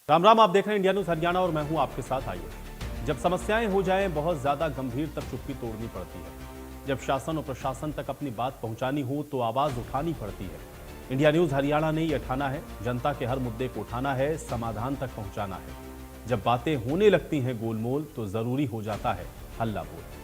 राम राम, आप देख रहे हैं इंडिया न्यूज हरियाणा और मैं हूं आपके साथ। आइए, जब समस्याएं हो जाएं बहुत ज्यादा गंभीर तक चुप्पी तोड़नी पड़ती है। जब शासन और प्रशासन तक अपनी बात पहुंचानी हो तो आवाज उठानी पड़ती है। इंडिया न्यूज हरियाणा ने यह ठाना है, जनता के हर मुद्दे को उठाना है, समाधान तक पहुंचाना है। जब बातें होने लगती हैं गोलमोल तो जरूरी हो जाता है हल्ला बोल।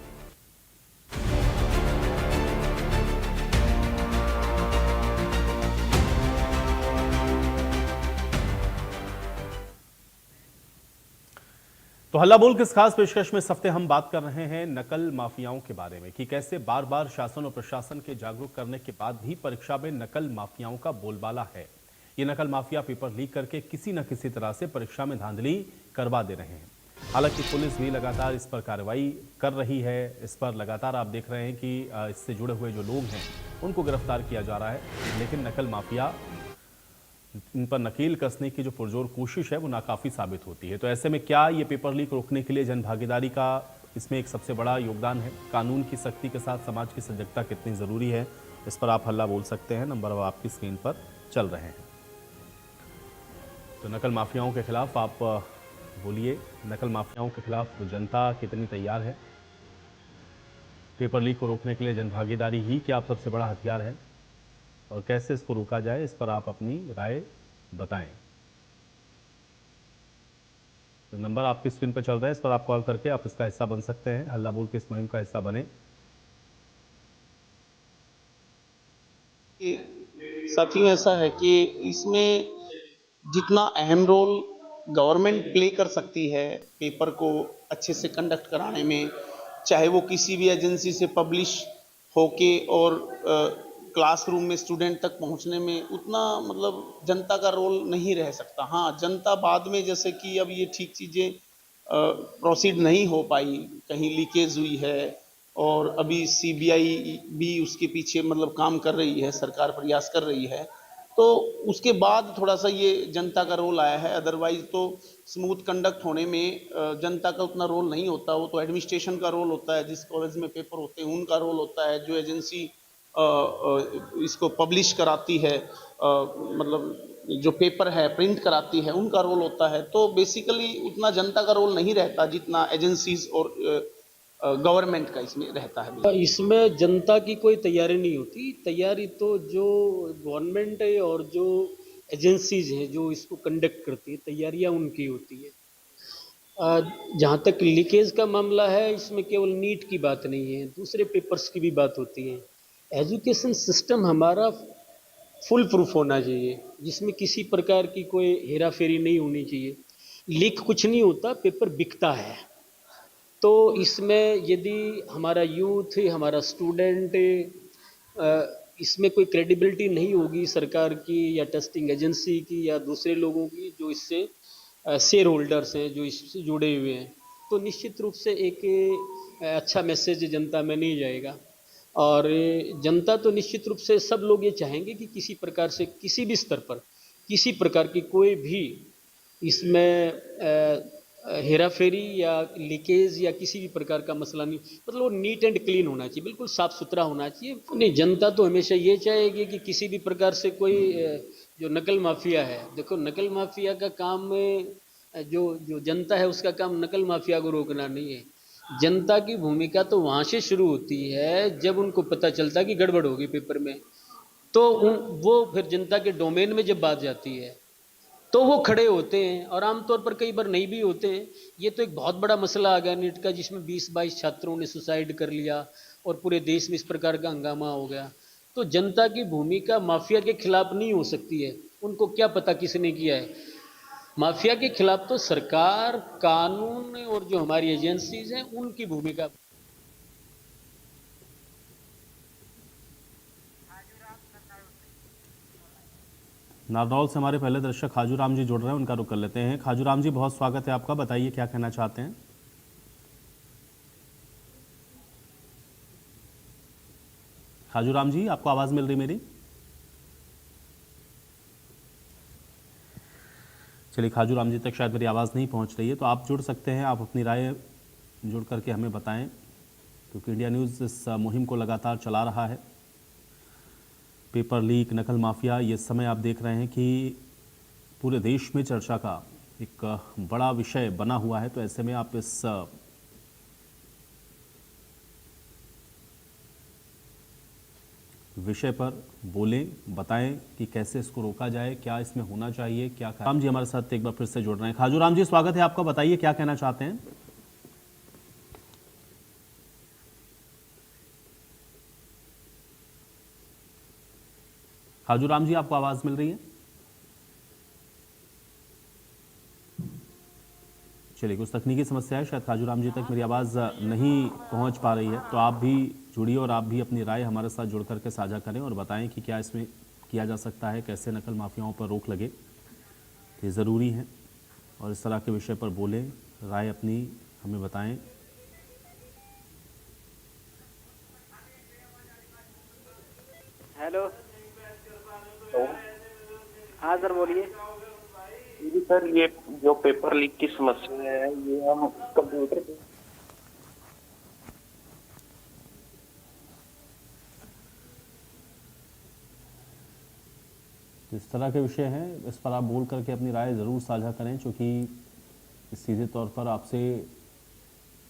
तो हल्ला बोल किस खास पेशकश में इस हफ्ते हम बात कर रहे हैं नकल माफियाओं के बारे में कि कैसे बार बार शासन और प्रशासन के जागरूक करने के बाद भी परीक्षा में नकल माफियाओं का बोलबाला है। ये नकल माफिया पेपर लीक करके किसी न किसी तरह से परीक्षा में धांधली करवा दे रहे हैं। हालांकि पुलिस भी लगातार इस पर कार्रवाई कर रही है। इस पर लगातार आप देख रहे हैं कि इससे जुड़े हुए जो लोग हैं उनको गिरफ्तार किया जा रहा है, लेकिन नकल माफिया इन पर नकेल कसने की जो पुरजोर कोशिश है वो नाकाफी साबित होती है। तो ऐसे में क्या ये पेपर लीक रोकने के लिए जनभागीदारी का इसमें एक सबसे बड़ा योगदान है? कानून की सख्ती के साथ समाज की सजगता कितनी जरूरी है, इस पर आप हल्ला बोल सकते हैं। नंबर अब आपकी स्क्रीन पर चल रहे हैं। तो नकल माफियाओं के खिलाफ आप बोलिए, नकल माफियाओं के खिलाफ जनता कितनी तैयार है? पेपर लीक को रोकने के लिए जनभागीदारी ही क्या आप सबसे बड़ा हथियार है, और कैसे इसको रोका जाए, इस पर आप अपनी राय बताएं। तो नंबर आपकी स्क्रीन पर चल रहा है, इस पर आप कॉल करके आप इसका हिस्सा बन सकते हैं। हल्ला बोल के इस मुहिम का हिस्सा बने। साथियों, ऐसा है कि इसमें जितना अहम रोल गवर्नमेंट प्ले कर सकती है पेपर को अच्छे से कंडक्ट कराने में, चाहे वो किसी भी एजेंसी से पब्लिश होके और क्लासरूम में स्टूडेंट तक पहुंचने में, उतना मतलब जनता का रोल नहीं रह सकता। हाँ, जनता बाद में, जैसे कि अब ये ठीक चीज़ें प्रोसीड नहीं हो पाई, कहीं लीकेज हुई है और अभी सीबीआई भी उसके पीछे मतलब काम कर रही है, सरकार प्रयास कर रही है, तो उसके बाद थोड़ा सा ये जनता का रोल आया है। अदरवाइज तो स्मूथ कंडक्ट होने में जनता का उतना रोल नहीं होता। वो तो एडमिनिस्ट्रेशन का रोल होता है, जिस कॉलेज में पेपर होते हैं उनका रोल होता है, जो एजेंसी इसको पब्लिश कराती है, मतलब जो पेपर है प्रिंट कराती है, उनका रोल होता है। तो बेसिकली उतना जनता का रोल नहीं रहता जितना एजेंसीज और गवर्नमेंट का इसमें रहता है। इसमें जनता की कोई तैयारी नहीं होती। तैयारी तो जो गवर्नमेंट है और जो एजेंसीज हैं जो इसको कंडक्ट करती है, तैयारियां उनकी होती है। जहाँ तक लीकेज का मामला है, इसमें केवल नीट की बात नहीं है, दूसरे पेपर्स की भी बात होती है। एजुकेशन सिस्टम हमारा फुल प्रूफ होना चाहिए, जिसमें किसी प्रकार की कोई हेरा फेरी नहीं होनी चाहिए। लीक कुछ नहीं होता, पेपर बिकता है। तो इसमें यदि हमारा यूथ, हमारा स्टूडेंट, इसमें कोई क्रेडिबिलिटी नहीं होगी सरकार की या टेस्टिंग एजेंसी की या दूसरे लोगों की जो इससे शेयर होल्डर्स हैं, जो इससे जुड़े हुए हैं, तो निश्चित रूप से एक अच्छा मैसेज जनता में नहीं जाएगा। और जनता तो निश्चित रूप से सब लोग ये चाहेंगे कि किसी प्रकार से, किसी भी स्तर पर, किसी प्रकार की कोई भी इसमें हेरा फेरी या लीकेज या किसी भी प्रकार का मसला नहीं, मतलब वो नीट एंड क्लीन होना चाहिए, बिल्कुल साफ सुथरा होना चाहिए। नहीं, जनता तो हमेशा ये चाहेगी कि किसी भी प्रकार से कोई जो नकल माफिया है, देखो नकल माफिया का काम जो जो जनता है उसका काम नकल माफिया को रोकना नहीं है। जनता की भूमिका तो वहाँ से शुरू होती है जब उनको पता चलता है कि गड़बड़ होगी पेपर में, तो वो फिर जनता के डोमेन में जब बात जाती है तो वो खड़े होते हैं, और आमतौर पर कई बार नहीं भी होते हैं। ये तो एक बहुत बड़ा मसला आ गया नीट का, जिसमें 20-22 छात्रों ने सुसाइड कर लिया और पूरे देश में इस प्रकार का हंगामा हो गया। तो जनता की भूमिका माफिया के खिलाफ नहीं हो सकती है। उनको क्या पता किसने किया है। माफिया के खिलाफ तो सरकार, कानून और जो हमारी एजेंसीज हैं उनकी भूमिका। नारनौल से हमारे पहले दर्शक खाजूराम जी जुड़ रहे हैं, उनका रुख कर लेते हैं। खाजूराम जी, बहुत स्वागत है आपका, बताइए क्या कहना चाहते हैं। खाजूराम जी, आपको आवाज मिल रही मेरी? चलिए, खाजूराम जी तक शायद मेरी आवाज़ नहीं पहुंच रही है, तो आप जुड़ सकते हैं, आप अपनी राय जुड़ करके हमें बताएं, क्योंकि इंडिया न्यूज़ इस मुहिम को लगातार चला रहा है। पेपर लीक, नकल माफिया, ये समय आप देख रहे हैं कि पूरे देश में चर्चा का एक बड़ा विषय बना हुआ है, तो ऐसे में आप इस विषय पर बोलें, बताएं कि कैसे इसको रोका जाए, क्या इसमें होना चाहिए, क्या राम जी हमारे साथ एक बार फिर से जुड़ रहे हैं। खाजूराम जी, स्वागत है आपका, बताइए क्या कहना चाहते हैं। खाजूराम जी, आपको आवाज मिल रही है? चलिए, कुछ तकनीकी समस्या है, शायद खाजूराम जी तक मेरी आवाज़ नहीं पहुंच पा रही है। तो आप भी जुड़िए और आप भी अपनी राय हमारे साथ जुड़ करके साझा करें और बताएं कि क्या इसमें किया जा सकता है, कैसे नकल माफियाओं पर रोक लगे। ये ज़रूरी है और इस तरह के विषय पर बोलें, राय अपनी हमें बताएं। हेलो। हाँ सर, बोलिए। जी सर, ये जो पेपर लीक की समस्या है ये हम कंप्यूटर पे इस तरह के विषय हैं, इस पर आप बोल करके अपनी राय ज़रूर साझा करें, क्योंकि सीधे तौर पर आपसे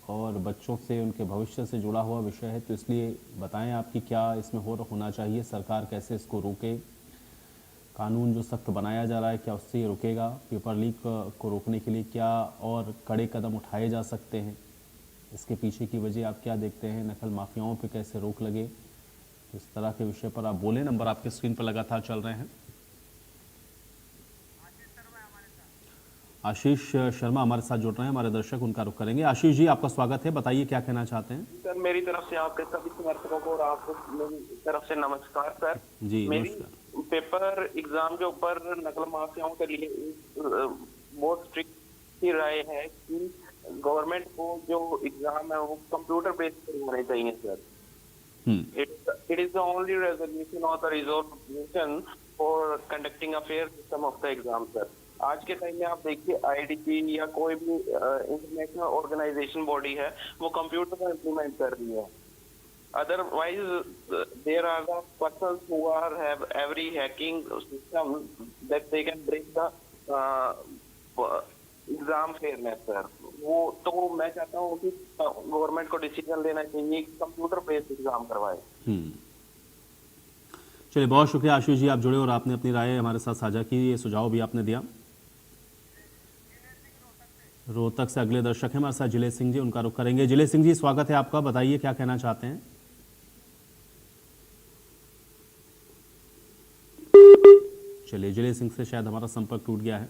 और बच्चों से, उनके भविष्य से जुड़ा हुआ विषय है। तो इसलिए बताएं आपकी क्या इसमें होना चाहिए, सरकार कैसे इसको रोके, कानून जो सख्त बनाया जा रहा है क्या उससे ये रुकेगा, पेपर लीक को रोकने के लिए क्या और कड़े कदम उठाए जा सकते हैं, इसके पीछे की वजह आप क्या देखते हैं, नकल माफियाओं पे कैसे रोक लगे। तो इस तरह के विषय पर आप बोलें। नंबर आपके स्क्रीन पर लगातार चल रहे हैं। आशीष शर्मा हमारे साथ जुड़ रहे हैं, हमारे दर्शक उनका रुख करेंगे। आशीष जी, आपका स्वागत है, बताइए क्या कहना चाहते हैं। सर, मेरी तरफ से आपके सभी समर्थकों को और आपको मेरी तरफ से नमस्कार सर। जी मेरी नमस्कार। पेपर एग्जाम के ऊपर नकल माफियाओं के लिए बहुत स्ट्रिक्ट की राय है कि गवर्नमेंट को जो एग्जाम है वो कंप्यूटर बेस्ड करवाने चाहिए sir. It is the only resolution or the resolution for conducting a fair system of the exam sir। आज के टाइम में आप देखिए आईडीपी या कोई भी इंटरनेशनल ऑर्गेनाइजेशन बॉडी है वो कंप्यूटर को इम्प्लीमेंट कर रही है। Otherwise there are the persons who are have every hacking system that they can break the exam fairness sir. वो तो मैं चाहता हूँ कि गवर्नमेंट को डिसीजन लेना चाहिए कि कंप्यूटर बेस्ड एग्जाम करवाए। चलिए, बहुत शुक्रिया आशीष जी, आप जुड़े और आपने अपनी राय हमारे साथ साझा की, ये सुझाव भी आपने दिया। रोहतक से अगले दर्शक हैं हमारे साथ, जिले सिंह जी, उनका रुख करेंगे। जिले सिंह जी, स्वागत है आपका, बताइए क्या कहना चाहते हैं। चलिए, जिले सिंह से शायद हमारा संपर्क टूट गया है,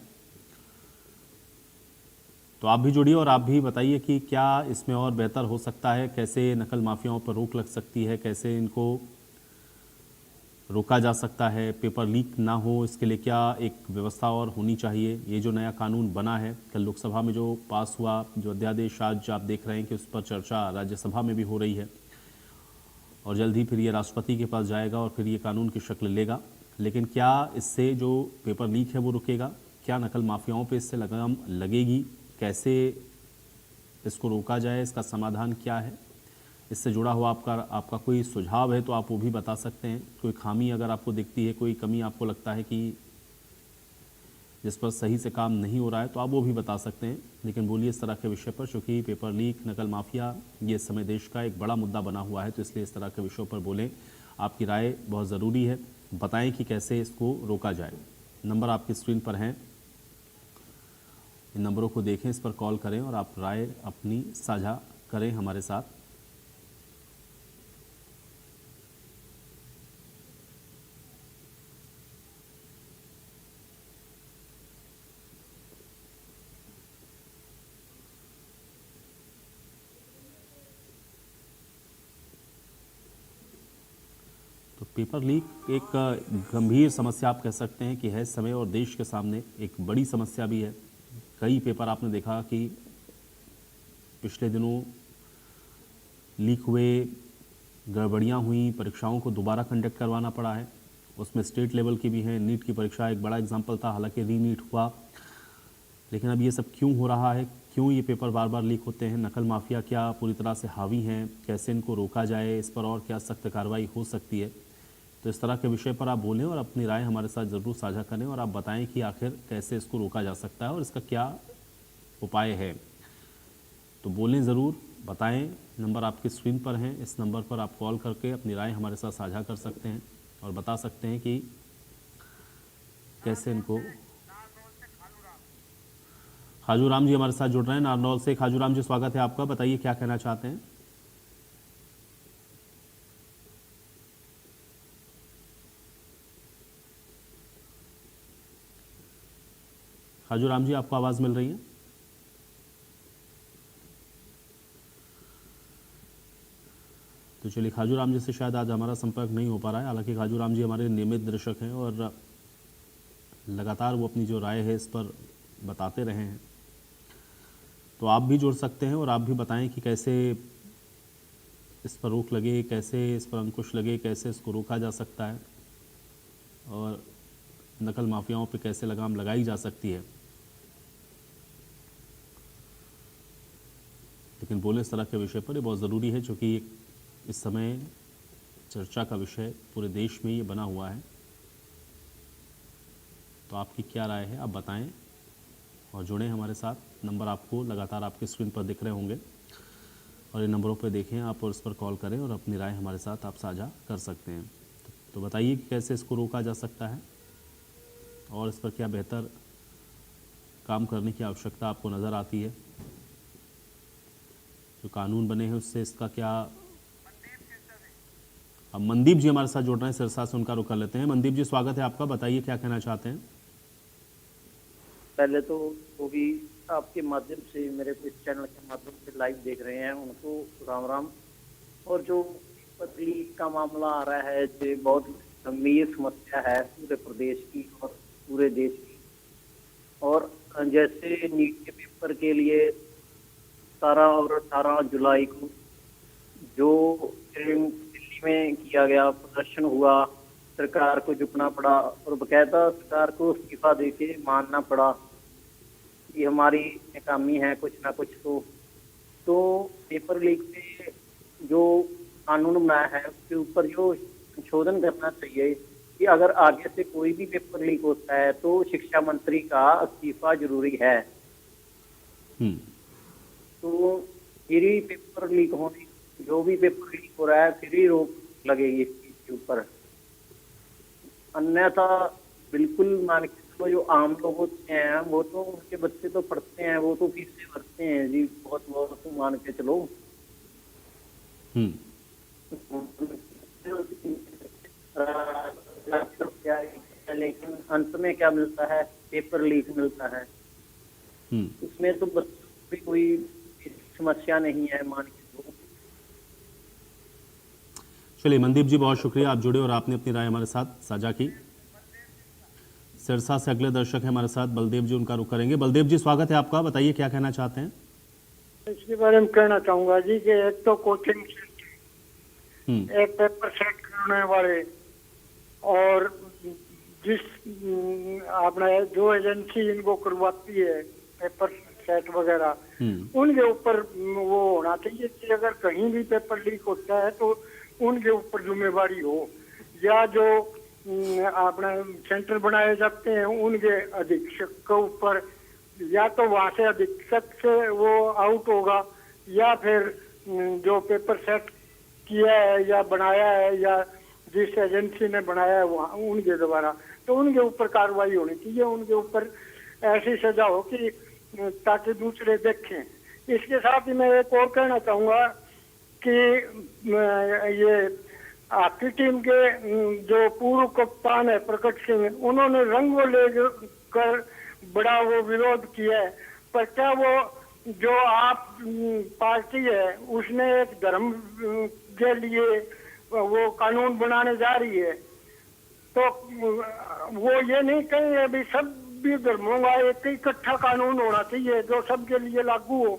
तो आप भी जुड़िए और आप भी बताइए कि क्या इसमें और बेहतर हो सकता है, कैसे नकल माफियाओं पर रोक लग सकती है, कैसे इनको रोका जा सकता है, पेपर लीक ना हो इसके लिए क्या एक व्यवस्था और होनी चाहिए। ये जो नया कानून बना है, कल लोकसभा में जो पास हुआ, जो अध्यादेश आज आप देख रहे हैं कि उस पर चर्चा राज्यसभा में भी हो रही है और जल्द ही फिर ये राष्ट्रपति के पास जाएगा और फिर ये कानून की शक्ल लेगा। लेकिन क्या इससे जो पेपर लीक है वो रुकेगा, क्या नकल माफियाओं पे इससे लगाम लगेगी, कैसे इसको रोका जाए, इसका समाधान क्या है, इससे जुड़ा हुआ आपका कोई सुझाव है तो आप वो भी बता सकते हैं। कोई खामी अगर आपको दिखती है, कोई कमी आपको लगता है कि जिस पर सही से काम नहीं हो रहा है, तो आप वो भी बता सकते हैं। लेकिन बोलिए इस तरह के विषय पर, चूँकि पेपर लीक, नकल माफिया ये इस समय देश का एक बड़ा मुद्दा बना हुआ है, तो इसलिए इस तरह के विषयों पर बोलें। आपकी राय बहुत ज़रूरी है, बताएं कि कैसे इसको रोका जाए। नंबर आपकी स्क्रीन पर हैं, इन नंबरों को देखें, इस पर कॉल करें और आप राय अपनी साझा करें हमारे साथ। तो पेपर लीक एक गंभीर समस्या आप कह सकते हैं कि है इस समय, और देश के सामने एक बड़ी समस्या भी है। कई पेपर आपने देखा कि पिछले दिनों लीक हुए, गड़बड़ियाँ हुई, परीक्षाओं को दोबारा कंडक्ट करवाना पड़ा है, उसमें स्टेट लेवल की भी हैं। नीट की परीक्षा एक बड़ा एग्जाम्पल था, हालांकि रीनीट हुआ, लेकिन अब ये सब क्यों हो रहा है, क्यों ये पेपर बार बार लीक होते हैं, नकल माफिया क्या पूरी तरह से हावी हैं, कैसे इनको रोका जाए, इस पर और क्या सख्त कार्रवाई हो सकती है, तो इस तरह के विषय पर आप बोलें और अपनी राय हमारे साथ ज़रूर साझा करें और आप बताएं कि आखिर कैसे इसको रोका जा सकता है और इसका क्या उपाय है। तो बोलें ज़रूर, बताएं। नंबर आपकी स्क्रीन पर हैं, इस नंबर पर आप कॉल करके अपनी राय हमारे साथ साझा कर सकते हैं और बता सकते हैं कि कैसे इनको। खाजूराम जी हमारे साथ जुड़ रहे हैं नारनौल से। खाजूराम जी, स्वागत है आपका, बताइए क्या कहना चाहते हैं। खाजूराम जी, आपको आवाज़ मिल रही है? तो चलिए, खाजूराम जी से शायद आज हमारा संपर्क नहीं हो पा रहा है। हालांकि खाजूराम जी हमारे नियमित दर्शक हैं और लगातार वो अपनी जो राय है इस पर बताते रहे हैं। तो आप भी जुड़ सकते हैं और आप भी बताएं कि कैसे इस पर रोक लगे, कैसे इस पर अंकुश लगे, कैसे इसको रोका जा सकता है और नकल माफियाओं पे कैसे लगाम लगाई जा सकती है। लेकिन बोले इस तरह के विषय पर, ये बहुत ज़रूरी है क्योंकि इस समय चर्चा का विषय पूरे देश में ये बना हुआ है। तो आपकी क्या राय है, आप बताएं और जुड़ें हमारे साथ। नंबर आपको लगातार आपकी स्क्रीन पर दिख रहे होंगे और इन नंबरों पर देखें आप और इस पर कॉल करें और अपनी राय हमारे साथ आप साझा कर सकते हैं। तो बताइए कि कैसे इसको रोका जा सकता है और इस पर क्या बेहतर काम करने की आवश्यकता आपको नज़र आती है। जो कानून बने हैं उससे इसका क्या। अब मनदीप जी हमारे साथ जुड़ रहे हैं सिरसा से, उनका रुख कर लेते हैं। मनदीप जी, स्वागत है आपका, बताइए क्या कहना चाहते हैं। पहले तो वो भी आपके माध्यम से, मेरे को इस चैनल के माध्यम से लाइव देख रहे हैं, उनको राम राम। और जो पतली का मामला आ रहा है, जो बहुत गंभीर समस्या है पूरे प्रदेश की और पूरे देश की। और जैसे नीट के पेपर के लिए 17 और 18 जुलाई को जो दिल्ली में किया गया प्रदर्शन हुआ, सरकार को झुकना पड़ा और बकायदा सरकार को इस्तीफा देके मानना पड़ा कि हमारी नाकामी है कुछ ना कुछ। तो पेपर लीक पे जो कानून बनाया है उसके ऊपर जो संशोधन करना चाहिए कि अगर आगे से कोई भी पेपर लीक होता है तो शिक्षा मंत्री का इस्तीफा जरूरी है। तो फिर ही पेपर लीक होने, जो भी पेपर लीक हो रहा है फिर ही रोक लगेगी इस चीज के ऊपर। अन्यथा बिल्कुल मान के चलो, जो आम लोग होते हैं वो तो, उनके बच्चे तो पढ़ते हैं, वो तो फीस से भरते हैं जी, बहुत बहुत तो मान के चलो। लेकिन अंत में क्या मिलता है, पेपर लीक मिलता है। उसमें तो बच्चों भी कोई समस्या नहीं है, मान के चलो। चलिए मनदीप जी, बहुत शुक्रिया, आप जुड़े और आपने अपनी राय हमारे साथ साझा की। सिरसा से अगले दर्शक हैं हमारे साथ, बलदेव जी, उनका रुख करेंगे। बलदेव जी, स्वागत है आपका, बताइए क्या कहना चाहते हैं। इसके बारे में कहना चाहूंगा जी कि एक तो कोचिंग सेंटर, एक पेपर सेट करने वाले, और जिस आपने जो एजेंसी इनको करवाती है पेपर सेट वगैरह, उनके ऊपर वो होना चाहिए कि अगर कहीं भी पेपर लीक होता है तो उनके ऊपर जिम्मेवारी हो, या जो अपना सेंटर बनाए जाते हैं उनके अधीक्षक के ऊपर, या तो वहां से अधीक्षक से वो आउट होगा, या फिर जो पेपर सेट किया है या बनाया है या जिस एजेंसी ने बनाया है वहाँ उनके द्वारा, तो उनके ऊपर कार्रवाई होनी चाहिए, उनके ऊपर ऐसी सजा हो कि ताकि दूसरे देखें। इसके साथ ही मैं एक और कहना चाहूँगा कि ये आपकी टीम के जो पूर्व कप्तान है प्रकट सिंह, उन्होंने रंग ले कर बड़ा वो विरोध किया है, पर क्या वो जो आप पार्टी है उसने एक धर्म के लिए वो कानून बनाने जा रही है, तो वो ये नहीं कहेंगे अभी सब भी धर्मों का एक इकट्ठा कानून होना चाहिए जो सबके लिए लागू हो,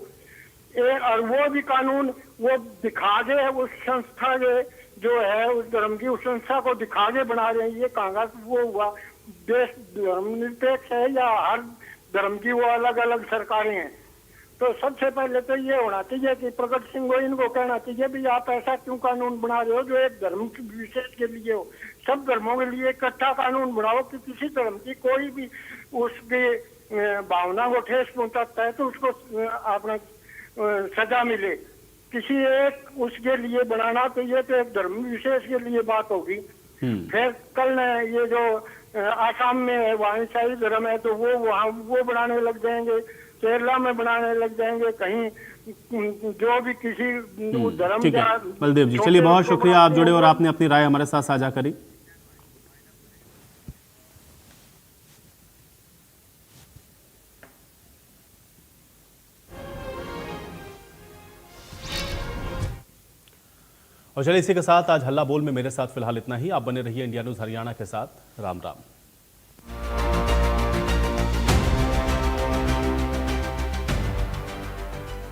और वो भी कानून वो दिखा दे उस संस्था के जो है उस धर्म की, उस संस्था को दिखा के बना रहे हैं। ये कहाँ वो हुआ, देश धर्मनिरपेक्ष है या हर धर्म की वो अलग अलग सरकारें हैं। तो सबसे पहले तो ये होना चाहिए कि प्रकट सिंह को इनको कहना चाहिए भी आप ऐसा क्यों कानून बना रहे हो जो एक धर्म विशेष के लिए हो। सब धर्मों के लिए इकट्ठा कानून बनाओ कि किसी धर्म की कोई भी उसके भावना को ठेस पहुंचाता है तो उसको अपना सजा मिले। किसी एक उसके लिए बनाना तो ये तो एक धर्म विशेष के लिए बात होगी। फिर कल ये जो आसाम में है वहाँ ईसाई धर्म है तो वो वहाँ वो बनाने लग जाएंगे, केरला में बनाने लग जाएंगे, कहीं जो भी किसी धर्म ठीक है बलदेव जी, चलिए बहुत शुक्रिया आप जुड़े और आपने अपनी राय हमारे साथ साझा करी। और चलिए इसी के साथ आज हल्ला बोल में मेरे साथ फिलहाल इतना ही। आप बने रहिए इंडिया न्यूज़ हरियाणा के साथ। राम राम।